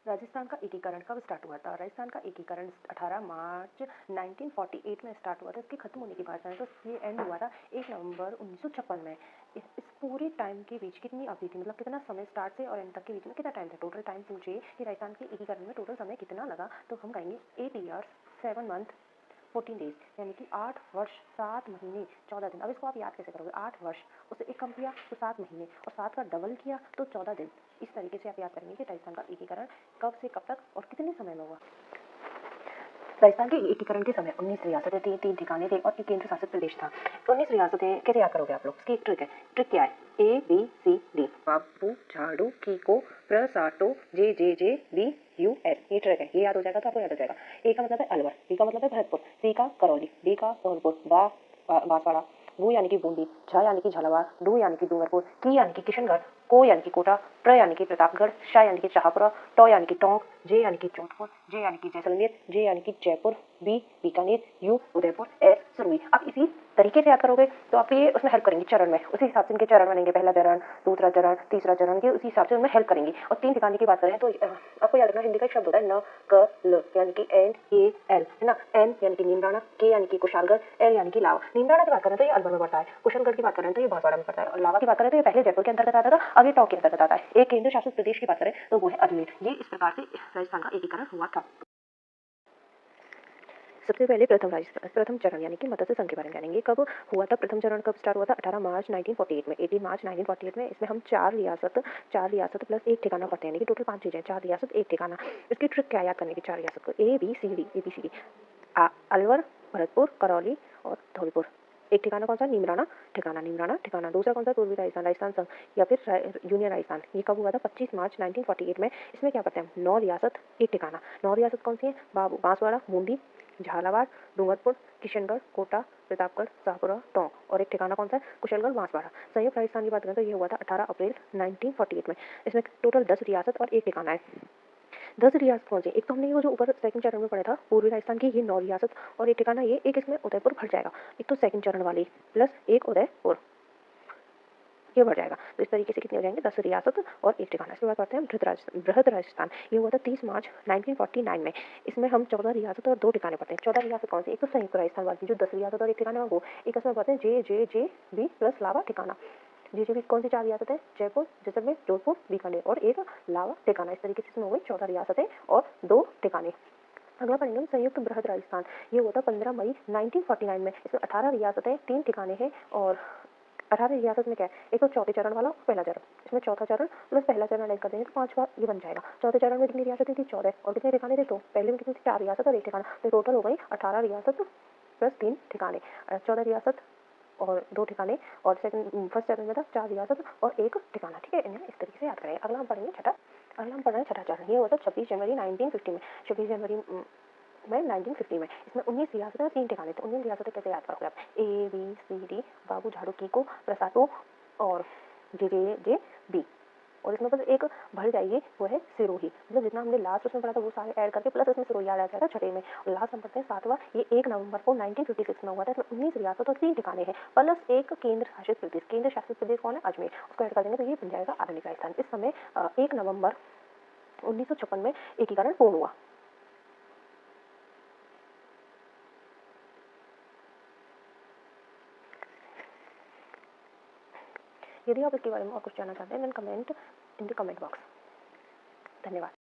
राजस्थान का एकीकरण कब स्टार्ट हुआ था? राजस्थान का एकीकरण 18 मार्च 1948 में स्टार्ट हुआ था। इसके खत्म होने की बात करें तो ये एंड हुआ था 1 नवंबर 1956 में। इस पूरे टाइम के बीच कितनी अवधि थी, मतलब कितना समय स्टार्ट से और एंड तक के बीच में कितना टाइम था? टोटल टाइम पूछिए कि राजस्थान के एकीकरण में टोटल समय कितना लगा, तो हम कहेंगे 8 ईयर्स 7 मंथ 14 डेज, यानी कि 8 वर्ष 7 महीने 14 दिन। अब इसको आप याद कैसे करोगे? 8 वर्ष उसे एक कम किया तो 7 महीने और 7 का डबल किया तो 14 दिन। इस तरीके से आप याद करेंगे कि राजस्थान का एकीकरण कब से कब तक और कितने समय में हुआ। राजस्थान के एकीकरण के समय 19 रियासतें थी, 3 ठिकाने थे और एक केंद्र शासित प्रदेश था। 19 रियासतें कैसे याद करोगे आप लोग? इसकी एक ट्रिक है। ट्रिक क्या है? ए बी सी डी, बाबू झाड़ू कीको प्रसाटो जे जे जे बी यू एस, ये ट्रिक है। ये याद हो जाएगा तो आपको याद हो जाएगा। ए का मतलब है अलवर, बी का मतलब है भरतपुर, सी का करौली, डी का धौलपुर, बांसवाड़ा, वो यानी कि बूंदी, झ यानी कि झालावाड़, डू यानी कि डूंगरपुर, की यानी कि किशनगढ़, को यानी कि कोटा, प्र यानी कि प्रतापगढ़, शा यानी कि शाहपुरा, टॉ यानी कि टोंक, जे यानी कि जोधपुर, जे यानी कि जैसलमेर, जे यानी कि Jaipur, B Bikaner, U Udaipur, S Sirohi. आप इसी तरीके से याद करोगे तो आप ये उसमें हेल्प करेंगे चरण में, उसी हिसाब से इनके चरण बनेंगे। पहला चरण, दूसरा चरण, तीसरा चरण, ये उसी हिसाब से उनमें हेल्प करेंगे। और 3 ठिकाने की बात करें तो आपको याद रखना हिंदी का एक शब्द होता है न क ल, यानी कि एन ए एल, है ना। एन यानी कि नीमराना, के यानी कि कुशालगढ़, एल यानी कि लावा। नीमराना की बात करें तो ये अलवर में पड़ता है, कुशलगढ़ की बात करें तो ये बांसवाड़ा में पड़ता है और लावा की बात करें तो ये पहले जयपुर के अंतर्गत आता था, अब ये टोंक के अंतर्गत आता है। एक केंद्र शासित प्रदेश की बात करें तो वो है अजमेर। ये इस प्रकार से राजस्थान का एकीकरण हुआ था। सबसे पहले प्रथम चरण यानी कि मत्स्य संघ के बारे में जानेंगे। कब हुआ था प्रथम चरण? कब स्टार्ट हुआ था? 18 मार्च 1948 में। 18 मार्च 1948 में। इसमें हम 4 रियासत प्लस एक ठिकाना पढ़ते हैं, यानी कि टोटल 5 चीजें, 4 रियासत 1 ठिकाना। इसकी ट्रिक क्या याद करने की? 4 रियासत को A B C D Alwar, Bharatpur, Karauli और धौलपुर। एक ठिकाना कौन सा? नीमराना ठिकाना। दूसरा कौन सा? पूर्वी राजस्थान संघ या फिर यूनियन राजस्थान। ये कब हुआ था? 25 मार्च 1948 में। इसमें क्या करते हैं हम? 9 रियासत 1 ठिकाना। 9 रियासत कौन सी है? बांसवाड़ा, बूंदी, झालावाड़, डूंगरपुर, किशनगढ़, कोटा, प्रतापगढ़, शाहपुरा, टोंक और एक ठिकाना कौन सा है? कुशलगढ़, बांसवाड़ा। संयुक्त राजस्थान की बात करें तो ये हुआ था 18 अप्रैल 1948 में। इसमें टोटल 10 रियासत और 1 ठिकाना है। 10 रियासत कौन सी? एक तो हमने वो जो ऊपर सेकंड चरण में पढ़ा था पूर्वी राजस्थान की, ये 9 रियासत और 1 ठिकाना, ये एक इसमें उदयपुर भर जाएगा। एक तो सेकंड चरण वाली प्लस 1 उदयपुर, ये बढ़ जाएगा। तो इस तरीके से कितने हो जाएंगे? 10 रियासत और 1 ठिकाना। इसके बाद करते हैं बृहद राजस्थान। ये हुआ था 30 मार्च 1949 में। इसमें हम 14 रियासत और 2 ठिकाने पढ़ते हैं। 14 रियासत कौन सी? एक तो संयुक्त राजस्थान वाली जो 10 रियासत और 1 ठिकाना है वो। एक इसमें पढ़ते हैं जे बी प्लस लावा ठिकाना। जे बी कौन सी 4 रियासत है? जयपुर, जैसलमेर, जोधपुर, बीकानेर और एक लावा ठिकाना। इस तरीके से इसमें हो गई 14 रियासतें और 2 ठिकाने। अगला पढ़ेंगे हम संयुक्त बृहद राजस्थान। ये हुआ था 15 मई 1949 में। इसमें 18 रियासतें 3 ठिकाने हैं और 18 रियासत में क्या है? एक तो चौथे चरण वाला पहला चरण, इसमें चौथा चरण प्लस पहला चरण ऐड कर देंगे तो 5 बार ये बन जाएगा। चौथे चरण में कितनी रियासतें थी? 14 और कितने ठिकाने थे? 2। पहले में कितनी थी? 4 रियासत और 1 ठिकाना, तो टोटल हो गई 18 रियासत प्लस 3 ठिकाने। 14 रियासत और 2 ठिकाने और फर्स्ट चरण में था 4 रियासत और 1 ठिकाना। ठीक है, इन्हें इस तरीके से याद करें। अगला हम पढ़ रहे हैं छठा चरण। ये हुआ था 26 जनवरी 1950 में। 26 जनवरी में 1950 में। इसमें 19 रियासतें और 3 ठिकाने थे। 19 रियासतें कैसे याद करोगे आप? ए बी सी डी, बाबू झाड़ू कीको प्रसाटो और जे बी, और इसमें बस एक भर जाएगी, वो है सिरोही। मतलब जितना हमने लास्ट उसमें पढ़ा था वो सारे ऐड करके प्लस इसमें सिरोही आ जाएगा छठे में। और लास्ट हम पढ़ते हैं 7वां। ये 1 नवंबर को 1956 में हुआ था। इसमें 19 रियासत और 3 ठिकाने हैं प्लस एक केंद्र शासित प्रदेश। केंद्र शासित प्रदेश कौन है? अजमेर। उसको ऐड कर देंगे तो ये बन जाएगा आधुनिक राजस्थान। इस समय 1 नवंबर 1956 में एकीकरण पूर्ण हुआ। यदि आप इसके बारे में और कुछ जानना चाहते हैं then comment in the comment box. धन्यवाद।